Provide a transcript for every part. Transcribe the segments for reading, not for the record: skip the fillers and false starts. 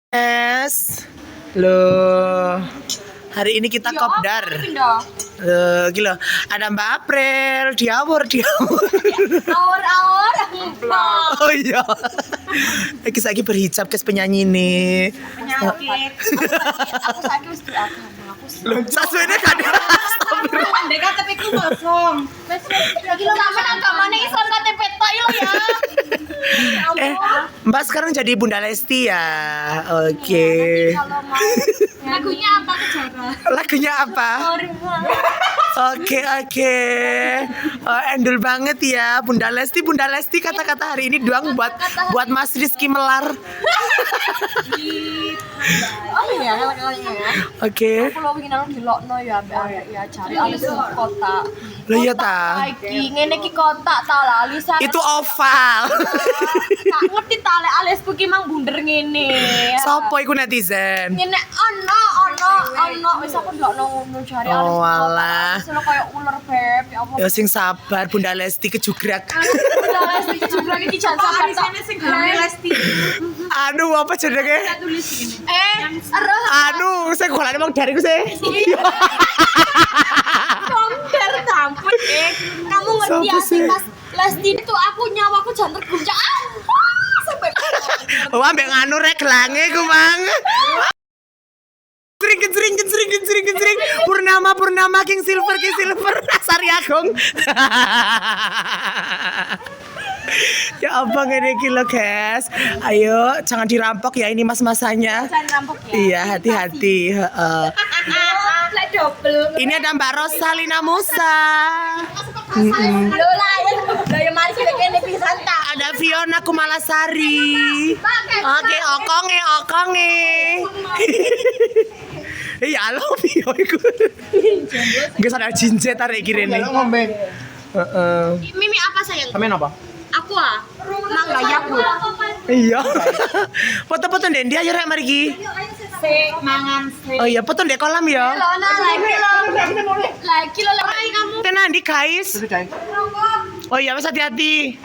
Yes. Loh. Hari ini kita kopdar. Gila, ada Mbak April, diawur. Awur-awur. Oh iya. Lagi berhijab kes penyanyi nih. Penyakit. Aku sakit wis di agama. Aku Loh, sasuene kan. ndek KTP ku kosong. Wis lagi lo sampe agamane Islam KTP tok yo ya. Mbak sekarang jadi Bunda Lesti ya. Oke. Kalau mau lagunya apa Kejara? Lagunya apa? Oke. Oh, endul banget ya Bunda Lesti kata-kata hari ini doang buat Mas Rizky Melar. Oh iya, kali-kalinya ya. Oke. Aku lo wingi nang delokno ya ya cari alis kota. Lah iya ta. Iki ngene iki kotak ta lali sak. Itu oval. Tak ngerti ta lek alisku ki mang bunder ngene. Sopo iku netizen? Ngene ono wis aku ndelokno ngono cari alis. Oh alah. Selo koyo ular beb ya apa. Ya sing sabar Bunda Lesti kejugrak. Bunda Lesti kejubrak iki jan sabar ta. sing gawe Lesti. Aduh apa jenenge? Tulis gini. Aduh, Aduh, saya golane emang dariku sih. konter tampun kamu ngerti ya sih Mas Lesti itu aku nyawaku jan terguncang. Sampai Oh, ambek nganu rek gelange ku mang. Kecering. Purnama King Silver Sari Agung. Ya apa ngene iki lho, guys. Ayo jangan dirampok ya ini mas-masanya. jangan rampok ya. Iya, hati-hati, heeh. Lek double. Ini ada Mbak Rosalina Musa. Lho lah ya mari sing kene pisan ta. Ada Fiona Kumalasari. Oke, okonge. Iya, lo Fio iku. Nggak sadar jinjet tarik kirene. Ngombe. Heeh. Mimi apa sayang? Sampeyan apa? Aku mangga ya Bu. Iya. Foto-foto ndek dia ya rek mari iki. Mangan Oh iya, foto ndek kolam ya. Lho nah lagi lo kamu. Tenan di guys. Oh iya, wes hati-hati.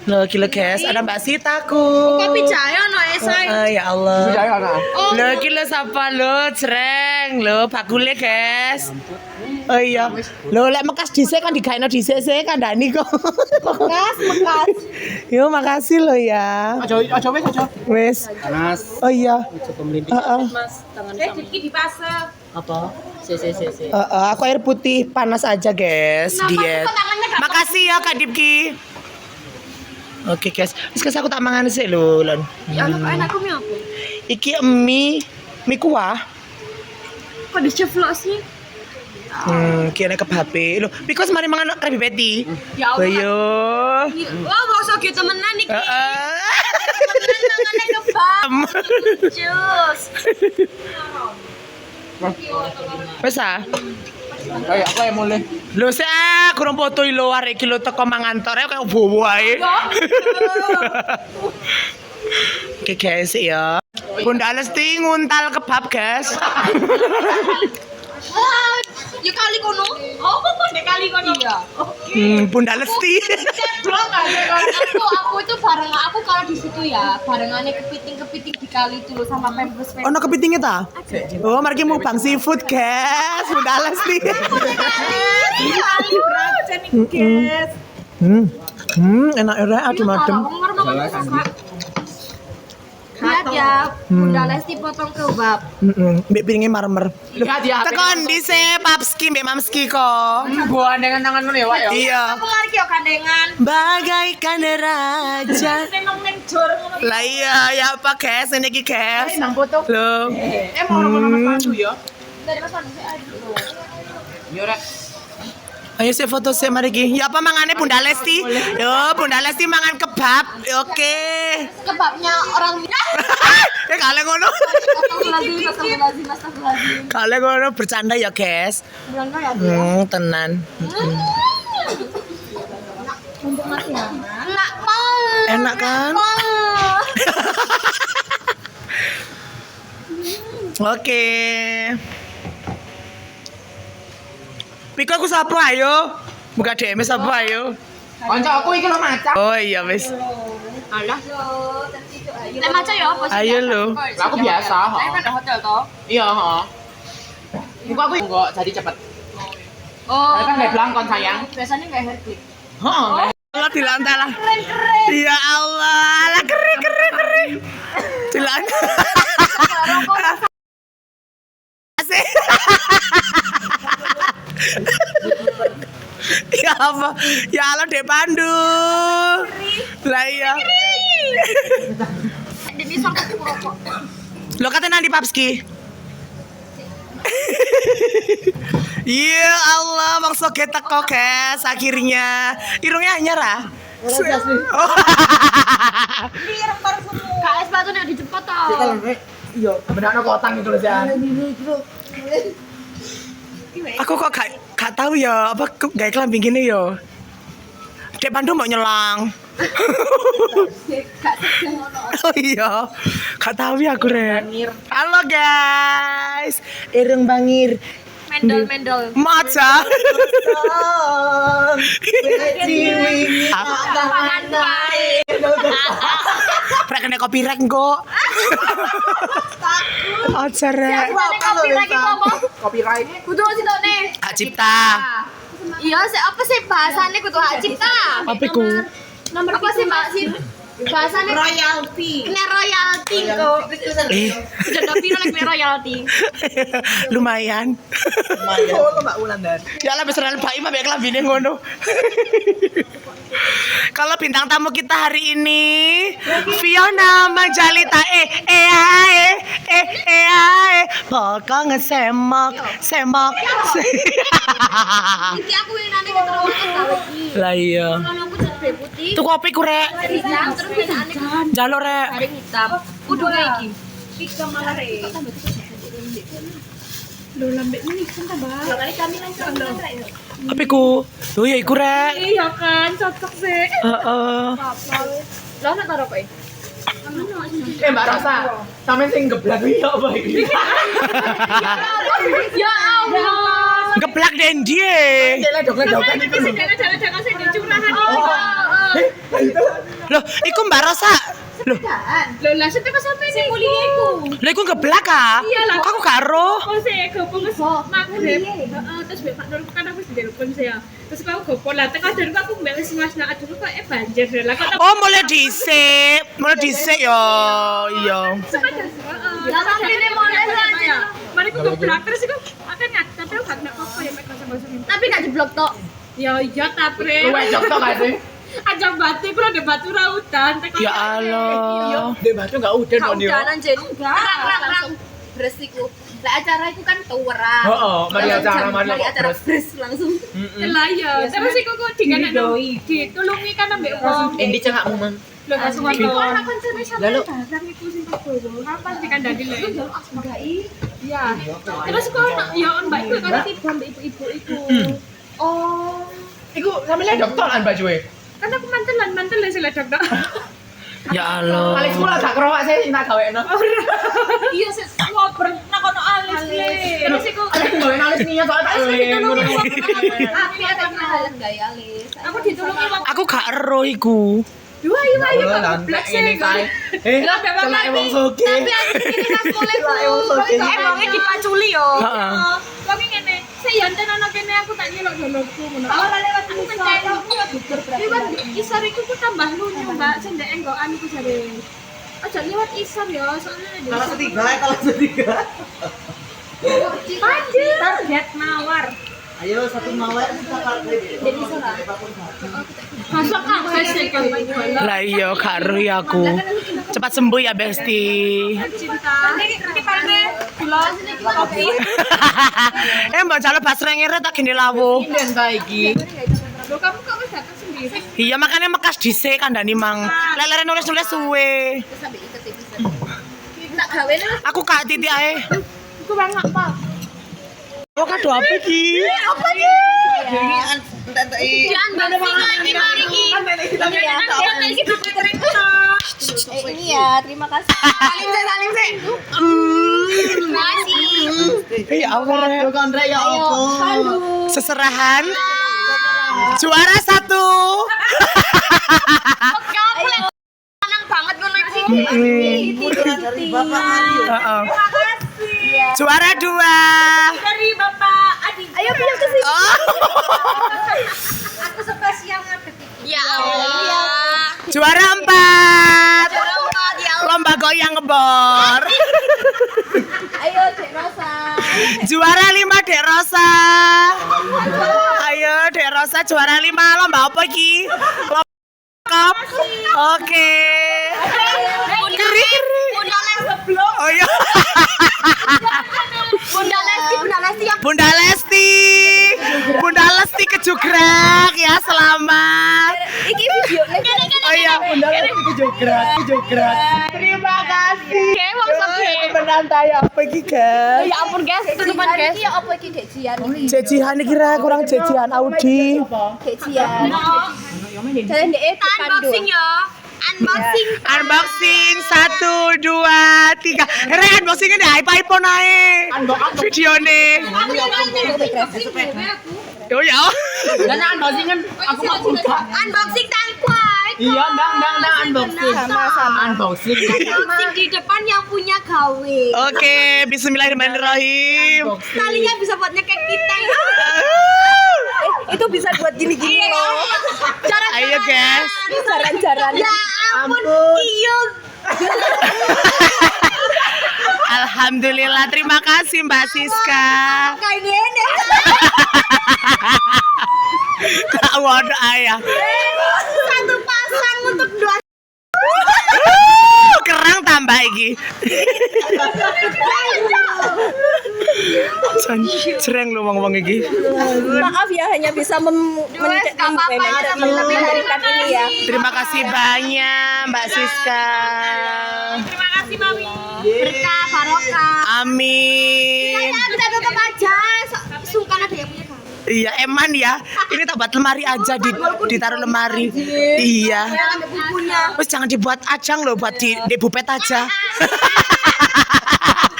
Loh, gila guys, ada Mbak Sitaku. Kopi jahe ono esai. Ya Allah. Sudah ya anak. Loh, gila siapa lo, cereng. Loh, bakule guys. Oh iya. Loh, lek mekas dhisik kan digaeno dhisik sih kandhani kok. Mekas. Yo, makasih lo ya. Aja wis aja. Wes. Panas. Oh iya. Heeh. Diki dipase. Apa? Si. Aku air putih panas aja, guys. Diet. Makasih ya Kak Dipki. Oke guys, wis aku tak mangan sih lho, Lon. Ya enakku mi apa? Iki mie kuah. Kok dicevlok sih? Kira ke HP. Lho, because mari mangan Krabby Patty. Ya Allah. Ayo. Wah, mau sok gitu temenan iki. Heeh. Temenan mangane kebab. Jus. Wes ah. Kayak aku yang mulai. Lho sik kurang foto lho arek iki lho teko mangan tor kayak bowo wae. Oke guys ya. Bunda Lesti nguntal kebab guys. Ya kali kono. Oh, nek kali kono. Iya. Bunda Lesti. Aku itu bareng aku kalau di situ ya, barengannya kepiting di kali itu loh sama pempes. Ono kepitingnya ta? Oh, mari mau bang seafood guys. Bunda Lesti. Kali rancen iki, guys. Enak ya, aduh madem. Lihat ya, Bunda Lesti potong kebab. Mbak piringnya marmer. Lihat ya. Tekon di se papski mbak mamski kok. Gua dengan tangan lu ya, Wak ya. Iya. Aku mari ki yo gandengan. Bagaikan raja. Seneng ning jor ngono. Lah iya ya apa guys ini ki guys. Nang foto. Loh. Mau nama Pandu ya. Dari Mas Pandu sih aduh. Yo rek. Ayo saya foto saya mari ki. Ya apa mangane Bunda Lesti? Yo Bunda Lesti mangan kebab. Oke. Kebabnya orang Kalian ngono. Astagfirullahaladzim. Kalian ngono bercanda ya guys. Berangkat ya dia. Tenan. Untuk Mas ya. Enak banget. Enak kan? Oke. Piko aku sapa ayo? Buka DM sapa ayo? Kanca aku iki lho macam. Oh iya wis. Alah. Yo, tertidur ayo. Lek maca ya apa sih? Ayo lo. Lah aku biasa, ha. Lek kan hotel toh. Iya, ha. Muka aku enggak jadi cepet. Oh. Kan kayak belangkon sayang. Biasanya kayak Hercules. Heeh. Allah di lantai lah. Ya Allah, lah keren. Di lantai. Asik. Ya apa? Ya Allah Dek Pandu. Lah iya. Jadi sampai rokok. Lo katanya nanti Papski. Ya Allah, Bang Soge teko guys akhirnya. Irungnya nyerah. Kak sepatu nek dijepot toh. Iya, benar kotang itu loh, Jan. Aku kok gak tahu ya apa gak kelambi gini ya. Dek Pandu mau nyelang. Oh iya, gak tahu ya aku Ren. Halo guys, ireng bangir. Mendol. Maca. Rek kena copyright kok. Aja rek. Kopi lagi apa? Copyright. Kudu sitone. Hak cipta. Iya, apa sih bahasane kudu hak cipta? Apa iku? Nomor apa sih Mbak Sin? Bahasane royalty. Kena royalty kok. Sudah piro lek kena royalty. Lumayan. Oh, Mbak Wulandar. Ya lah besaran Pak Imam ya kelambine ngono. Kalau bintang tamu kita hari ini Fiona Majalita pokoknya semak Iki aku yang nanti keterowongan lagi. lah iya Kalau aku jadi putih. tuh kopi ku rek Hitam terus biasane jalo rek garing hitam. Kudu kayak iki. Pika malah re. Lo lambe ini kan tambah. Lah kali kami langsung kopi ku tuh ya iku rek iya kan, cocok sih. heeh Lo nak taruh kok? Mbak Rosa, sampe sing geblak iki apa iki? Ya Allah. geblak dendi Ledok-ledokan itu. Jangan-jangan sing dicurahan. loh iku Mbak Rosa loh Lo lah sing teko sampe sing mulia iku. lha iku geblak ah Iya lah. kok aku karo Oh sih, gopong wis magrib. Heeh, terus mbek Pak Nur kan aku wis telepon saya. Terus aku gopong lah teko adur aku mbek wis Mas nak adur kok banjir lah kok. oh mulai dhisik yo iya Lah tapi ini mau aja. Mari ku geblak terus iku akan ngat tapi aku gak kena apa ya mek bahasa ini. Tapi gak jeblok tok. Ya iya ta, Pre. Lu wajok tok gak sih? Aja batu kulo ada batu rautan teko. ya Allah Dek batu enggak udan kok dia. Udanan jen. Rang beresiku. Lah acara itu kan tuweran. Heeh, mari acara bres langsung. Lah iya, terus iku kok ditulungi kan ambek wong. Endi cengakmu, Mang? Lho langsung aku ora koncone sampe Lalu? barang iku sing terbawa. Kapan dikandani lho. Enggak iya. Terus kok ya mbak iku kan tiba mbek ibu-ibu iku. Oh, Iku sampe ledok tok lan bajuwe. kan aku mantel sing ledok tok. ya Allah Alis kula gak kerowak sih tak gawekno. Iya sik ngobrol nang kono alis le. Terus iku Gawe alis niat soalnya tak ditulungi wong. ngono. Api ada kenalan gaya alis. Aku ditulungi wong. aku gak ero iku Dua ayo kok Lantek blek ngene kae. Lah bebas celake mati. wong sugih. Tapi aku kiri pas mulai Celake wong sugih. Emangnya dipaculi yo. Heeh. Tapi ngene, saya enten ana kene aku tak nyelok dolokku ngono. Ora lewat isar. Lewat isar iku ku tambah lunyu, Mbak. Sing ndek enggokan iku jare. Aja lewat isar ya, soalnya ndek. Kalau setiga. Panjir. Target mawar. Ayo satu mawar kita Jadi isar. Masuk akses sih kan. lah iya karo ya aku cepat sembuh ya Besti Cinta. Ini parne gula sini kopi. mbak jalo basreng ngeret tak gini lawu Den ta iki. Loh, kamu kok wis datang sendiri? iya makanya mekas dhisik kandhani mang lelere nulis-nulis suwe Sampai iket bisa. Tak gawe aku kak titi ae Iku bang apa? oh kado apa iki Apa iki? Jangan bang ini mari iki. Ini ya, terima kasih. Salim sih. Terima kasih. apa rek Kondre ya apa? seserahan juara 1 Kamu senang banget ngono iki. Dari Bapak Mario. Heeh. Juara 2. Dari Bapak Adi. Ayo pinjam ke sini. Oh. Aku spesial ngadep. Ya Allah. Juara 4. Lomba goyang ngebor. Ayo Dek Rosa. Juara 5 Dek Rosa. Ayo Dek Rosa juara 5 lomba apa iki? Lomba cup. Oke. Keri. Bunda Lesti sebelum. Oh iya. Bunda Lesti yang Bunda Lesti. Bunda Lesti kejogrek ya, selamat. Iki video Oh iya, Bunda Lesti kejogrek. Terima kasih. Oke, wong sege. Menantai apa iki, guys? Ya ampun guys, tutupan guys. Iki apa iki Dek Jian? Jejihan iki kira kurang jejihan Audi. Dek Jian. Jalan Dek Unboxing ya. Unboxing. Unboxing 1 2 3. Re unboxingnya di iPhone ae. Videone. Oh ya. Dan unboxingan aku mau buka. Unboxing tanpa. Iya, ndang unboxing. Sama-sama. Unboxing. Unboxing di depan yang punya gawe. Oke, bismillahirrahmanirrahim. Talinya bisa buat nyekek kita ya. Itu bisa buat gini-gini loh. Ayo guys. Jaran-jaran. Ya ampun, iya. Alhamdulillah, terima kasih Mbak Siska. Kayak gini. Kak waduh ayah. Satu pasang untuk 2. Kerang tambah iki. Cereng lu wong-wong iki. Maaf ya, hanya bisa memberikan ini ya. Terima kasih banyak Mbak Siska. Terima kasih Mami. Berkah barokah. Amin. Ya bisa tutup aja. Sungkan ada yang punya gawe. Iya, eman ya. Ini tak buat lemari aja ditaruh lemari. Iya. Ambil bukunya. Terus jangan dibuat ajang loh, buat di bupet aja.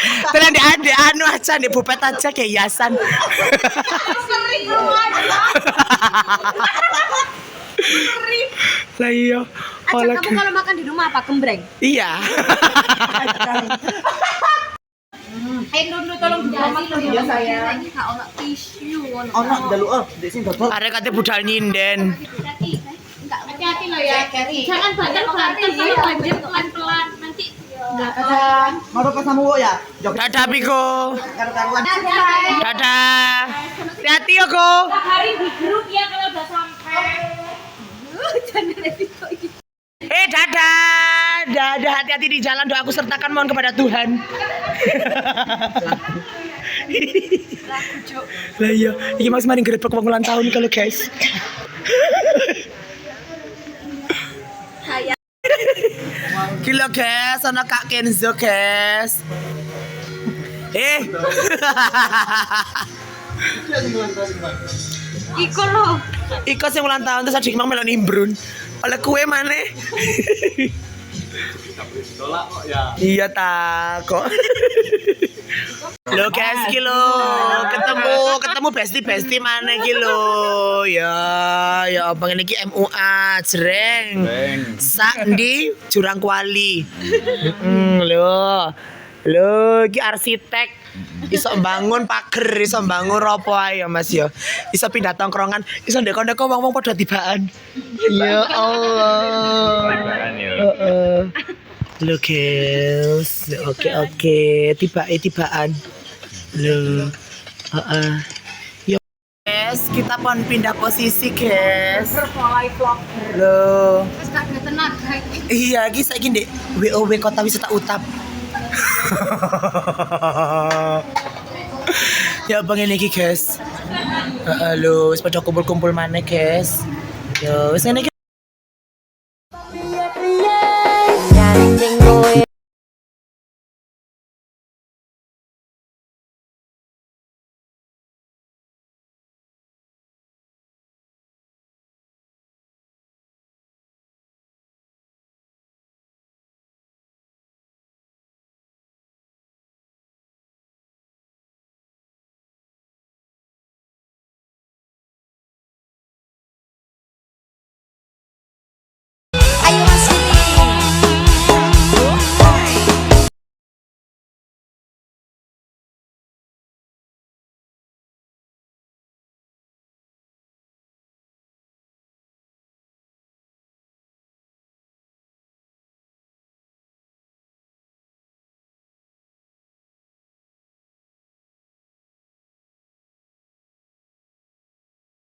Terus di anu aja, di bupet aja kayak hiasan. Sering keluar. Lah iya. Ajak kamu kalau makan di rumah apa? Gembreng. Iya. Nunu tolong dikasih ya saya. Ini gak ono tisu. Ono njaluk di sini dodol. Arek kate budal nyinden. Hati-hati loh ya. Jangan banyak-banyak, banjir pelan-pelan nanti. Mau ke samuwo ya? Jog Dadah Piko. karuan. Dadah. Hati-hati yo, Ko. Hari di grup ya kalau udah sampai. Dadah. Dadah, hati-hati di jalan, doaku sertakan mohon kepada Tuhan. Lah iya, iki Mas maring grebek wong ulang tahun kalau guys. Kilo guys, ana Kak Kenzo guys. Iko loh. Iko sing ulang tahun terus adik mang melo nimbrun. Oleh kue maneh. Iya ta kok. Lo guys ki lo ketemu besti mana ki lo. Ya apa ngene iki MUA jreng. Sak ndi Jurang Kuali. Lo ki arsitek. Iso bangun pager, iso bangun ropo ae ya Mas ya. Iso pindah tongkrongan, iso ndek-ndek wong-wong padha tibaan. Ya Allah. Heeh. Lo guys, oke, tibaan. Lo, Yo guys, kita pun pindah posisi guys. Lo, Terus gak ada tenaga. iya, iki saiki ndek WOW Kota Wisata Utap. Ya bang ini guys. Halo, wis pada kumpul-kumpul mana guys? Yo, wis ngene iki.